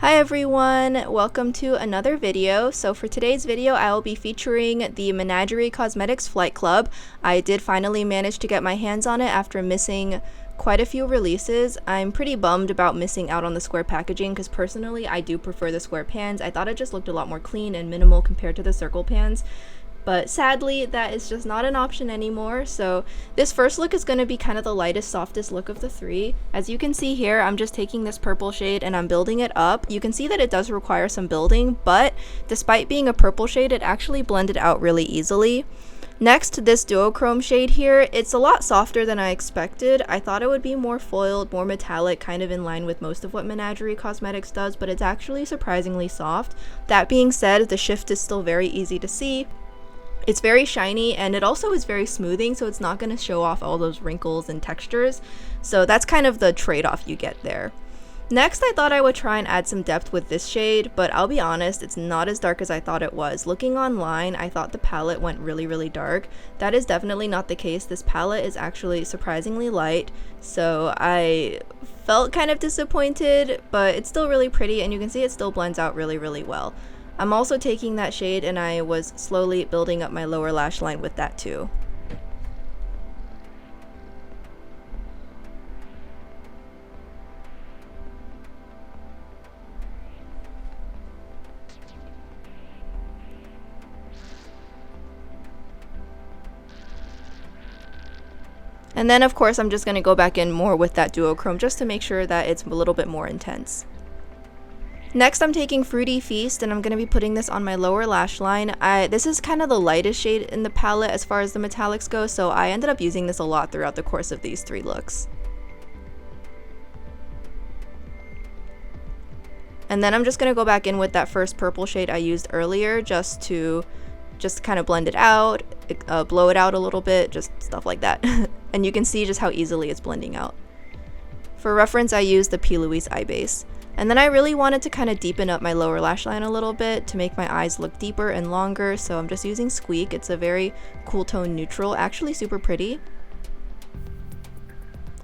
Hi everyone, welcome to another video. So for today's video, I will be featuring the Menagerie Cosmetics Flight Club. I did finally manage to get my hands on it after missing quite a few releases. I'm pretty bummed about missing out on the square packaging because personally I do prefer the square pans. I thought it just looked a lot more clean and minimal compared to the circle pans. But sadly, that is just not an option anymore. So this first look is going to be kind of the lightest, softest look of the three. As you can see here, I'm just taking this purple shade and I'm building it up. You can see that it does require some building, but despite being a purple shade, it actually blended out really easily. Next, this duochrome shade here, it's a lot softer than I expected. I thought it would be more foiled, more metallic, kind of in line with most of what Menagerie Cosmetics does, but it's actually surprisingly soft. That being said, the shift is still very easy to see. It's very shiny and it also is very smoothing, so it's not going to show off all those wrinkles and textures. So that's kind of the trade-off you get there. Next, I thought I would try and add some depth with this shade, but I'll be honest, it's not as dark as I thought it was. Looking online, I thought the palette went really dark. That is definitely not the case. This palette is actually surprisingly light, so I felt kind of disappointed, but it's still really pretty and you can see it still blends out really well. I'm also taking that shade and I was slowly building up my lower lash line with that too. And then of course I'm just going to go back in more with that duochrome just to make sure that it's a little bit more intense. Next, I'm taking Fruity Feast and I'm going to be putting this on my lower lash line. This is kind of the lightest shade in the palette as far as the metallics go, so I ended up using this a lot throughout the course of these three looks. And then I'm just going to go back in with that first purple shade I used earlier just to kind of blend it out, blow it out a little bit, just stuff like that. And you can see just how easily it's blending out. For reference, I used the Peiliee eye base. And then I really wanted to kind of deepen up my lower lash line a little bit to make my eyes look deeper and longer, so I'm just using Squeak. It's a very cool tone neutral, actually super pretty.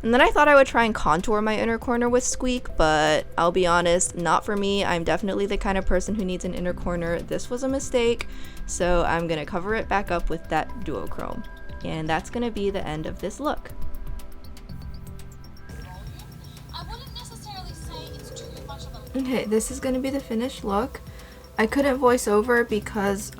And then I thought I would try and contour my inner corner with Squeak, but I'll be honest, not for me. I'm definitely the kind of person who needs an inner corner. This was a mistake, so I'm going to cover it back up with that duochrome. And that's going to be the end of this look. Okay, this is going to be the finished look. I couldn't voice over because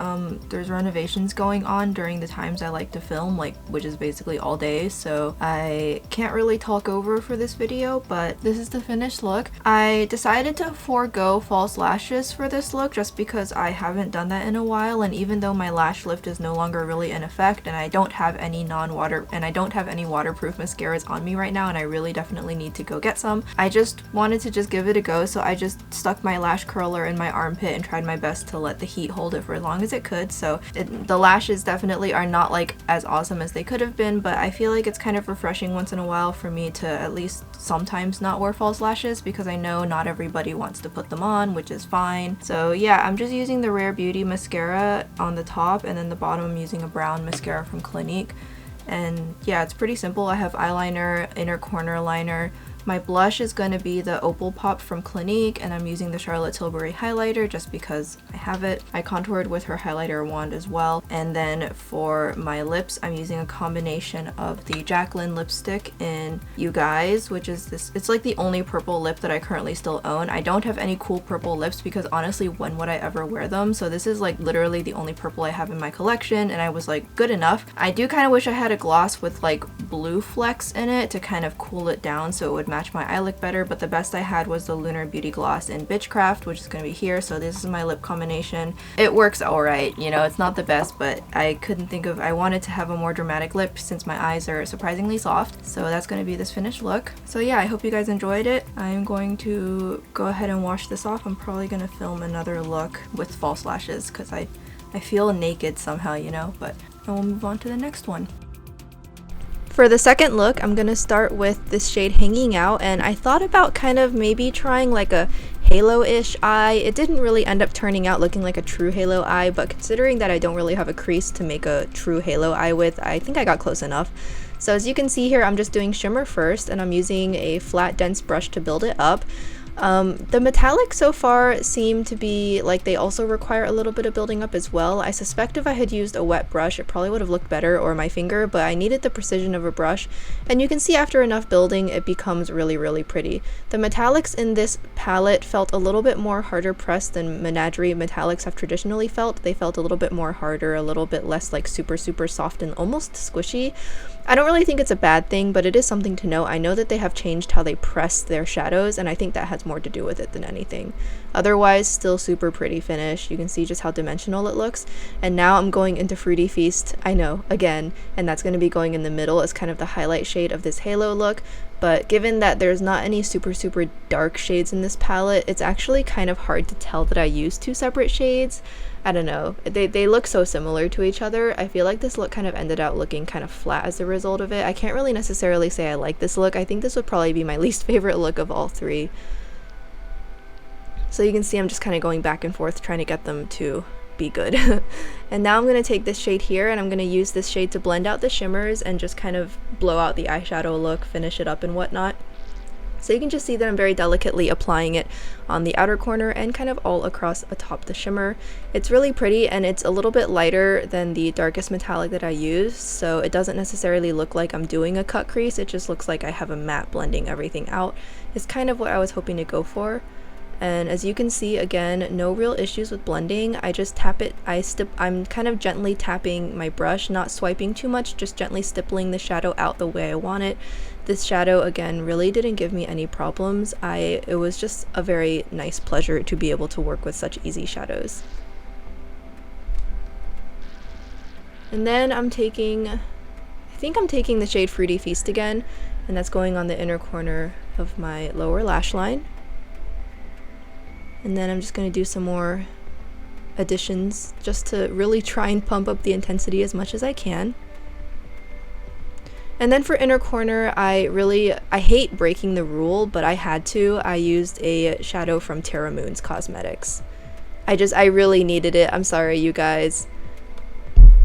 there's renovations going on during the times I like to film, which is basically all day, so I can't really talk over for this video, but this is the finished look. I decided to forego false lashes for this look just because I haven't done that in a while, and even though my lash lift is no longer really in effect and I don't have any waterproof mascaras on me right now, and I really definitely need to go get some, I just wanted to just give it a go, so I just stuck my lash curler in my armpit and tried my best to let the heat hold it for as long as it could. So the lashes definitely are not as awesome as they could have been, but I feel like it's kind of refreshing once in a while for me to at least sometimes not wear false lashes, because I know not everybody wants to put them on, which is fine. So yeah, I'm just using the Rare Beauty mascara on the top, and then the bottom I'm using a brown mascara from Clinique. And yeah, it's pretty simple. I have eyeliner, inner corner liner. My blush is going to be the Opal Pop from Clinique, and I'm using the Charlotte Tilbury highlighter just because I have it. I contoured with her highlighter wand as well. And then for my lips, I'm using a combination of the Jaclyn lipstick in You Guys, which is this, it's like the only purple lip that I currently still own. I don't have any cool purple lips because honestly, when would I ever wear them? So this is like literally the only purple I have in my collection, and I was like, good enough. I do kind of wish I had a gloss with like blue flecks in it to kind of cool it down so it would match my eye look better, but the best I had was the Lunar Beauty Gloss in Bitchcraft, which is going to be here. So this is my lip combination. It works alright, you know, it's not the best, but I wanted to have a more dramatic lip since my eyes are surprisingly soft. So that's going to be this finished look. So yeah, I hope you guys enjoyed it. I'm going to go ahead and wash this off. I'm probably going to film another look with false lashes because I feel naked somehow, you know, but I will move on to the next one. For the second look, I'm going to start with this shade Hanging Out, and I thought about kind of maybe trying like a halo-ish eye. It didn't really end up turning out looking like a true halo eye, but considering that I don't really have a crease to make a true halo eye with, I think I got close enough. So as you can see here, I'm just doing shimmer first, and I'm using a flat dense brush to build it up. The metallics so far seem to be like they also require a little bit of building up as well. I suspect if I had used a wet brush, it probably would have looked better, or my finger, but I needed the precision of a brush. And you can see after enough building, it becomes really, really pretty. The metallics in this palette felt a little bit more harder pressed than Menagerie metallics have traditionally felt. They felt a little bit more harder, a little bit less like super, super soft and almost squishy. I don't really think it's a bad thing, but it is something to note. I know that they have changed how they press their shadows, and I think that has more to do with it than anything. Otherwise, still super pretty finish. You can see just how dimensional it looks. And now I'm going into Fruity Feast, I know, again, and that's going to be going in the middle as kind of the highlight shade of this halo look. But given that there's not any super, super dark shades in this palette, it's actually kind of hard to tell that I used two separate shades. I don't know, they look so similar to each other. I feel like this look kind of ended out looking kind of flat as a result of it. I can't really necessarily say I like this look. I think this would probably be my least favorite look of all three. So you can see I'm just kind of going back and forth trying to get them to be good. And now I'm going to take this shade here and I'm going to use this shade to blend out the shimmers and just kind of blow out the eyeshadow look, finish it up and whatnot. So you can just see that I'm very delicately applying it on the outer corner and kind of all across atop the shimmer. It's really pretty and it's a little bit lighter than the darkest metallic that I used, so it doesn't necessarily look like I'm doing a cut crease, it just looks like I have a matte blending everything out. It's kind of what I was hoping to go for. And as you can see, again, no real issues with blending. I just tap it, I'm kind of gently tapping my brush, not swiping too much, just gently stippling the shadow out the way I want it. This shadow, again, really didn't give me any problems. It was just a very nice pleasure to be able to work with such easy shadows. And then I think I'm taking the shade Fruity Feast again, and that's going on the inner corner of my lower lash line. And then I'm just going to do some more additions just to really try and pump up the intensity as much as I can. And then for inner corner, I hate breaking the rule, but I had to. I used a shadow from Terra Moon's Cosmetics. I really needed it. I'm sorry, you guys.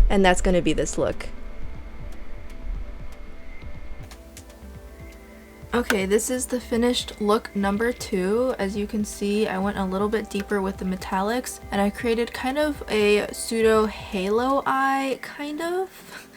And that's going to be this look. Okay, this is the finished look number 2. As you can see, I went a little bit deeper with the metallics and I created kind of a pseudo halo eye, kind of.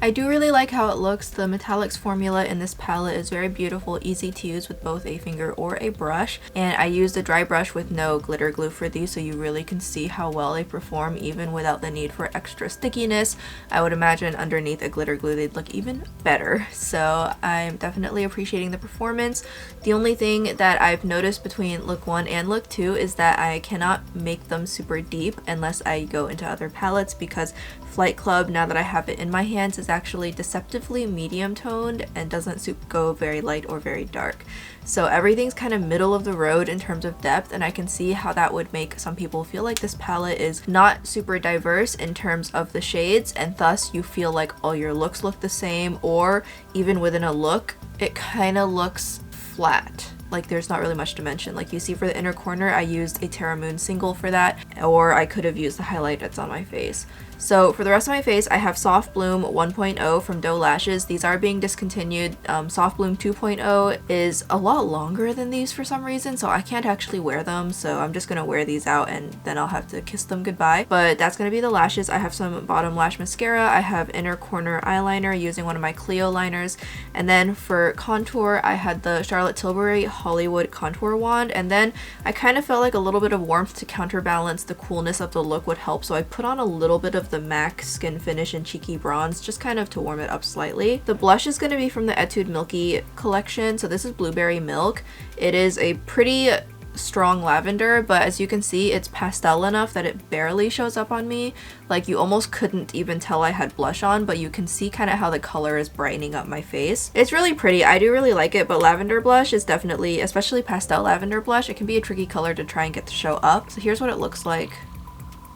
I do really like how it looks. The metallics formula in this palette is very beautiful, easy to use with both a finger or a brush. And I used a dry brush with no glitter glue for these, so you really can see how well they perform even without the need for extra stickiness. I would imagine underneath a glitter glue they'd look even better. So I'm definitely appreciating the performance. The only thing that I've noticed between look 1 and look 2 is that I cannot make them super deep unless I go into other palettes, because Flight Club, now that I have it in my hands, is actually deceptively medium toned and doesn't go very light or very dark. So everything's kind of middle of the road in terms of depth, and I can see how that would make some people feel like this palette is not super diverse in terms of the shades, and thus you feel like all your looks look the same, or even within a look, it kind of looks flat. Like there's not really much dimension. Like you see for the inner corner, I used a Terra Moon single for that, or I could have used the highlight that's on my face. So for the rest of my face, I have Soft Bloom 1.0 from Doe Lashes. These are being discontinued. Soft Bloom 2.0 is a lot longer than these for some reason, so I can't actually wear them. So I'm just gonna wear these out and then I'll have to kiss them goodbye. But that's gonna be the lashes. I have some bottom lash mascara. I have inner corner eyeliner using one of my Clio liners. And then for contour, I had the Charlotte Tilbury Hollywood contour wand. And then I kind of felt like a little bit of warmth to counterbalance the coolness of the look would help. So I put on a little bit of the MAC Skin Finish and Cheeky Bronze, just kind of to warm it up slightly. The blush is going to be from the Etude Milky collection, so this is Blueberry Milk. It is a pretty strong lavender, but as you can see, it's pastel enough that it barely shows up on me. Like you almost couldn't even tell I had blush on, but you can see kind of how the color is brightening up my face. It's really pretty. I do really like it, but lavender blush is definitely, especially pastel lavender blush, it can be a tricky color to try and get to show up. So here's what it looks like,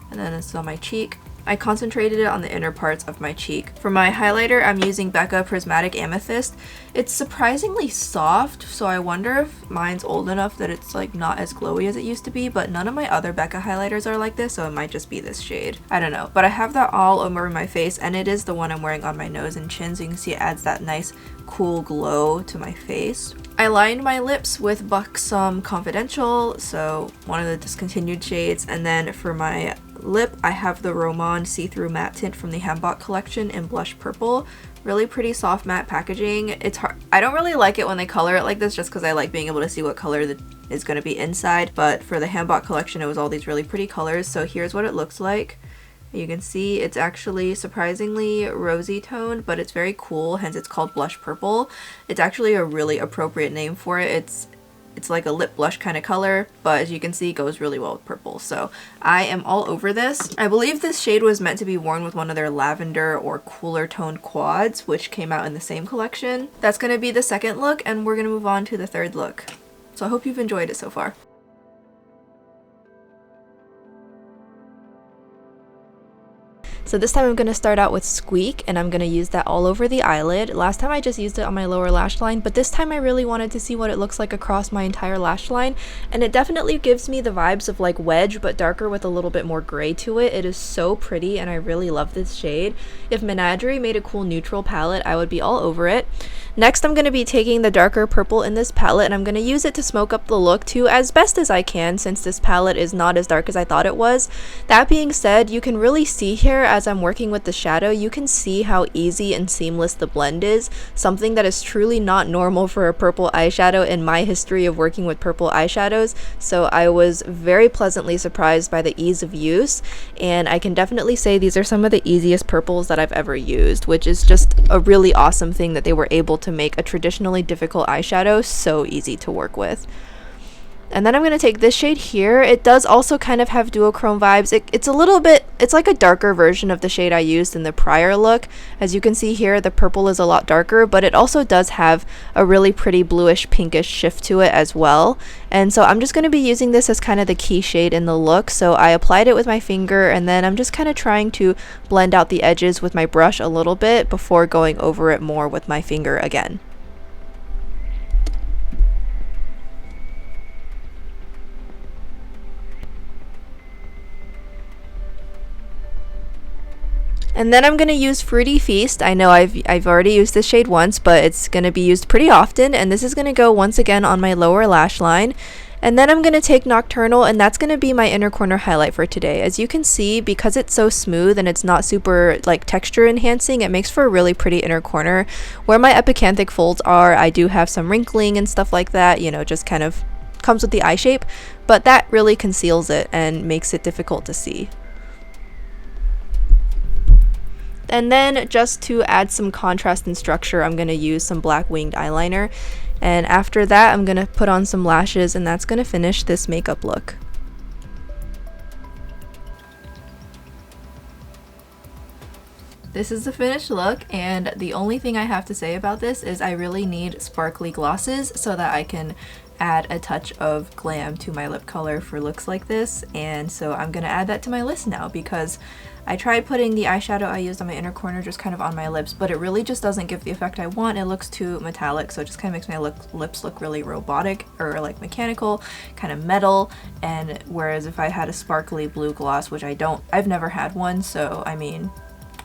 and then it's on my cheek. I concentrated it on the inner parts of my cheek. For my highlighter, I'm using Becca Prismatic Amethyst. It's surprisingly soft, so I wonder if mine's old enough that it's like not as glowy as it used to be, but none of my other Becca highlighters are like this, so it might just be this shade. I don't know, but I have that all over my face, and it is the one I'm wearing on my nose and chin, so you can see it adds that nice cool glow to my face. I lined my lips with Buxom Confidential, so one of the discontinued shades, and then for my lip I have the Roman see-through matte tint from the Hambach collection in blush purple. Really pretty soft matte packaging. It's hard. I don't really like it when they color it like this just because I like being able to see what color is going to be inside, but for the Hambach collection it was all these really pretty colors. So here's what it looks like. You can see it's actually surprisingly rosy toned, but it's very cool, hence it's called blush purple. It's actually a really appropriate name for it. It's like a lip blush kind of color, but as you can see, it goes really well with purple. So I am all over this. I believe this shade was meant to be worn with one of their lavender or cooler toned quads, which came out in the same collection. That's going to be the second look, and we're going to move on to the third look. So I hope you've enjoyed it so far. So this time I'm going to start out with Squeak, and I'm going to use that all over the eyelid. Last time I just used it on my lower lash line, but this time I really wanted to see what it looks like across my entire lash line, and it definitely gives me the vibes of like Wedge, but darker with a little bit more gray to it. It is so pretty, and I really love this shade. If Menagerie made a cool neutral palette, I would be all over it. Next, I'm going to be taking the darker purple in this palette, and I'm going to use it to smoke up the look too as best as I can, since this palette is not as dark as I thought it was. That being said, you can really see here as I'm working with the shadow, you can see how easy and seamless the blend is, something that is truly not normal for a purple eyeshadow in my history of working with purple eyeshadows. So I was very pleasantly surprised by the ease of use, and I can definitely say these are some of the easiest purples that I've ever used, which is just a really awesome thing that they were able to make a traditionally difficult eyeshadow so easy to work with. And then I'm going to take this shade here. It does also kind of have duochrome vibes. It's a little bit, it's like a darker version of the shade I used in the prior look. As you can see here, the purple is a lot darker, but it also does have a really pretty bluish pinkish shift to it as well. And so I'm just going to be using this as kind of the key shade in the look. So I applied it with my finger, and then I'm just kind of trying to blend out the edges with my brush a little bit before going over it more with my finger again. And then I'm going to use Fruity Feast. I know I've already used this shade once, but it's going to be used pretty often, and this is going to go once again on my lower lash line. And then I'm going to take Nocturnal, and that's going to be my inner corner highlight for today. As you can see, because it's so smooth and it's not super like texture enhancing, it makes for a really pretty inner corner. Where my epicanthic folds are, I do have some wrinkling and stuff like that, you know, just kind of comes with the eye shape, but that really conceals it and makes it difficult to see. And then just to add some contrast and structure, I'm going to use some black winged eyeliner. And after that, I'm going to put on some lashes, and that's going to finish this makeup look. This is the finished look, and the only thing I have to say about this is I really need sparkly glosses so that I can add a touch of glam to my lip color for looks like this. And so I'm going to add that to my list now, because I tried putting the eyeshadow I used on my inner corner just kind of on my lips, but it really just doesn't give the effect I want. It looks too metallic, so it just kind of makes my lips look really robotic or like mechanical, kind of metal. And whereas if I had a sparkly blue gloss, which I've never had one, so I mean,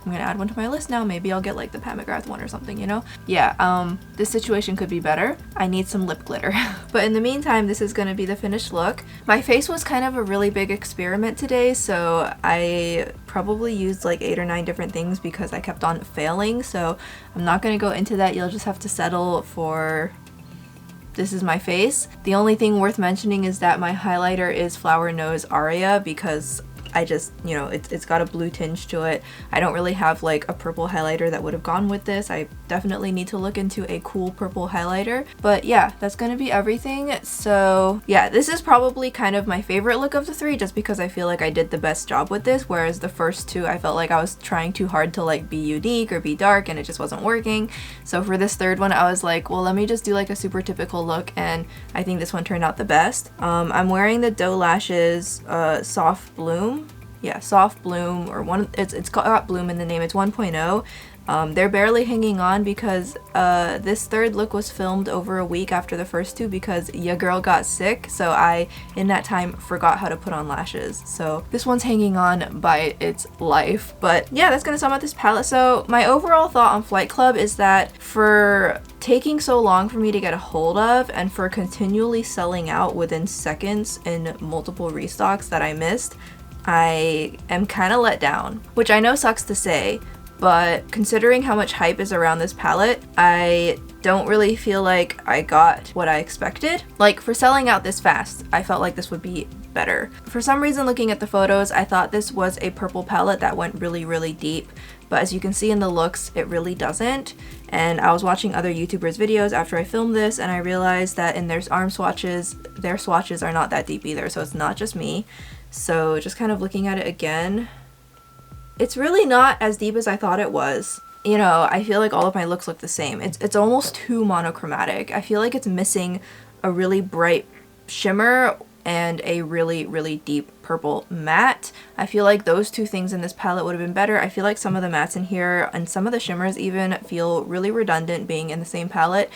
I'm gonna add one to my list now. Maybe I'll get like the Pat McGrath one or something, you know? Yeah, this situation could be better. I need some lip glitter. But in the meantime, this is gonna be the finished look. My face was kind of a really big experiment today, so I probably used like 8 or 9 different things because I kept on failing. So I'm not gonna go into that. You'll just have to settle for this is my face. The only thing worth mentioning is that my highlighter is Flower Nose Aria, because I just, you know, it's got a blue tinge to it. I don't really have like a purple highlighter that would have gone with this. I definitely need to look into a cool purple highlighter. But yeah, that's gonna be everything. So yeah, this is probably kind of my favorite look of the 3, just because I feel like I did the best job with this, whereas the first 2 I felt like I was trying too hard to like be unique or be dark, and it just wasn't working. So for this third one, I was like, well, let me just do like a super typical look, and I think this one turned out the best. I'm wearing the Doe Lashes Soft Bloom. Yeah, Soft Bloom, or it's got Bloom in the name. It's 1.0. They're barely hanging on because this third look was filmed over a week after the first two because your girl got sick, so I, in that time, forgot how to put on lashes. So this one's hanging on by its life. But yeah, that's gonna sum up this palette. So my overall thought on Flight Club is that for taking so long for me to get a hold of and for continually selling out within seconds in multiple restocks that I missed, I am kind of let down, which I know sucks to say, but considering how much hype is around this palette, I don't really feel like I got what I expected. Like, for selling out this fast, I felt like this would be better. For some reason, looking at the photos, I thought this was a purple palette that went really, really deep, but as you can see in the looks, it really doesn't. And I was watching other YouTubers' videos after I filmed this, and I realized that in their arm swatches, their swatches are not that deep either, so it's not just me. So just kind of looking at it again, it's really not as deep as I thought it was. You know, I feel like all of my looks look the same. It's almost too monochromatic. I feel like it's missing a really bright shimmer and a really, really deep purple matte. I feel like those two things in this palette would have been better. I feel like some of the mattes in here and some of the shimmers even feel really redundant being in the same palette.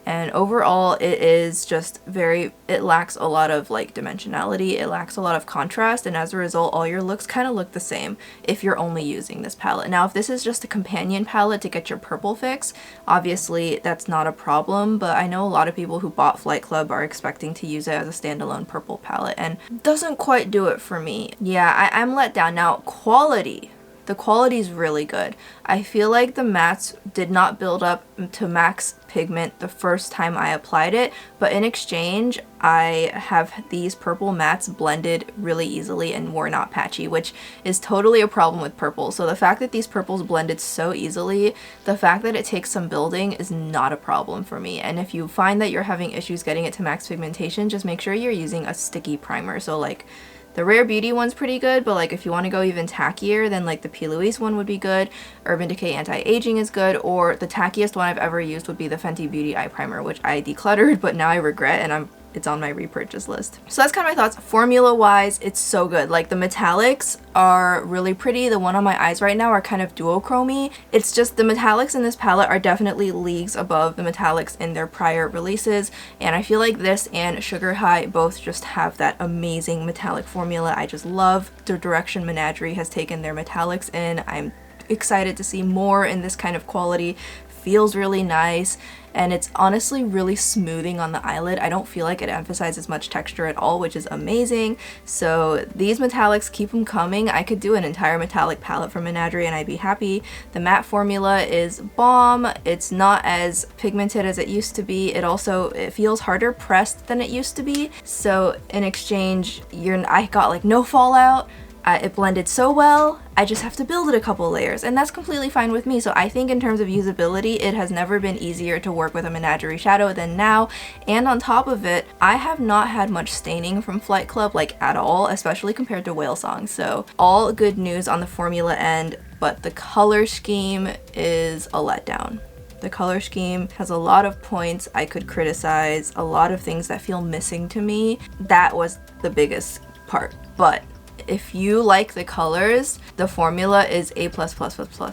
And overall, it is just it lacks a lot of like dimensionality, it lacks a lot of contrast, and as a result, all your looks kind of look the same if you're only using this palette. Now, if this is just a companion palette to get your purple fix, obviously that's not a problem, but I know a lot of people who bought Flight Club are expecting to use it as a standalone purple palette, and doesn't quite do it for me. Yeah, I'm let down. Now, quality. The quality is really good. I feel like the mattes did not build up to max pigment the first time I applied it, but in exchange, I have these purple mattes blended really easily and were not patchy, which is totally a problem with purple. So the fact that these purples blended so easily, the fact that it takes some building is not a problem for me. And if you find that you're having issues getting it to max pigmentation, just make sure you're using a sticky primer. So like, the Rare Beauty one's pretty good, but like if you want to go even tackier, then like the Peiliee one would be good. Urban Decay Anti-Aging is good, or the tackiest one I've ever used would be the Fenty Beauty Eye Primer, which I decluttered, but now I regret, and it's on my repurchase list. So that's kind of my thoughts. Formula-wise, it's so good. Like, the metallics are really pretty. The one on my eyes right now are kind of duochromy. It's just the metallics in this palette are definitely leagues above the metallics in their prior releases, and I feel like this and Sugar High both just have that amazing metallic formula. I just love the direction Menagerie has taken their metallics in. I'm excited to see more in this kind of quality. Feels really nice, and it's honestly really smoothing on the eyelid. I don't feel like it emphasizes much texture at all, which is amazing. So these metallics, keep them coming. I could do an entire metallic palette from Menagerie and I'd be happy. The matte formula is bomb. It's not as pigmented as it used to be. It feels harder pressed than it used to be. So in exchange, I got like no fallout. It blended so well, I just have to build it a couple layers, and that's completely fine with me. So I think in terms of usability, it has never been easier to work with a Menagerie shadow than now. And on top of it, I have not had much staining from Flight Club, like at all, especially compared to Whale Song. So all good news on the formula end, but the color scheme is a letdown. The color scheme has a lot of points I could criticize, a lot of things that feel missing to me. That was the biggest part, but if you like the colors, the formula is A++++.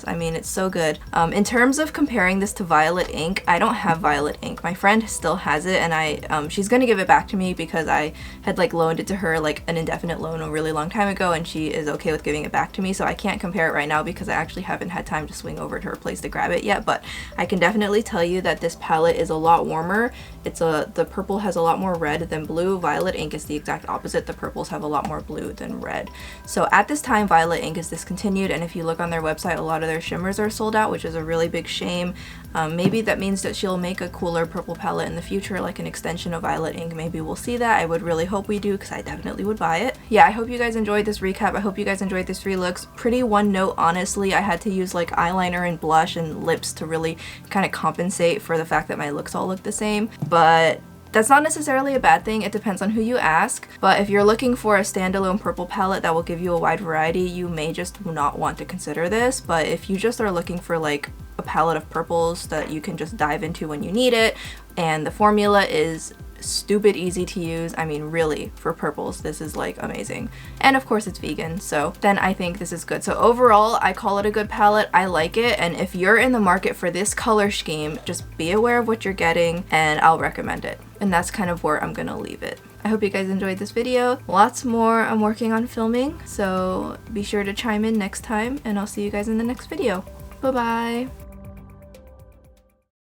I mean, it's so good. In terms of comparing this to Violet ink, I don't have Violet ink. My friend still has it, and she's gonna give it back to me because I had like loaned it to her like an indefinite loan a really long time ago, and she is okay with giving it back to me. So I can't compare it right now because I actually haven't had time to swing over to her place to grab it yet, but I can definitely tell you that this palette is a lot warmer. The purple has a lot more red than blue. Violet ink is the exact opposite. The purples have a lot more blue than red. So at this time, Violet ink is discontinued, and if you look on their website, a lot of their shimmers are sold out, which is a really big shame. Maybe that means that she'll make a cooler purple palette in the future, like an extension of Violet ink. Maybe we'll see that. I would really hope we do, because I definitely would buy it. Yeah, I hope you guys enjoyed this recap. I hope you guys enjoyed these 3 looks. Pretty one note, honestly. I had to use like eyeliner and blush and lips to really kind of compensate for the fact that my looks all look the same, but that's not necessarily a bad thing. It depends on who you ask, but if you're looking for a standalone purple palette that will give you a wide variety, you may just not want to consider this. But if you just are looking for like a palette of purples that you can just dive into when you need it, and the formula is stupid easy to use. I mean, really, for purples, this is like amazing. And of course it's vegan, so then I think this is good. So overall, I call it a good palette. I like it, and if you're in the market for this color scheme, just be aware of what you're getting and I'll recommend it. And that's kind of where I'm gonna leave it. I hope you guys enjoyed this video. Lots more I'm working on filming, so be sure to chime in next time, and I'll see you guys in the next video. Bye bye!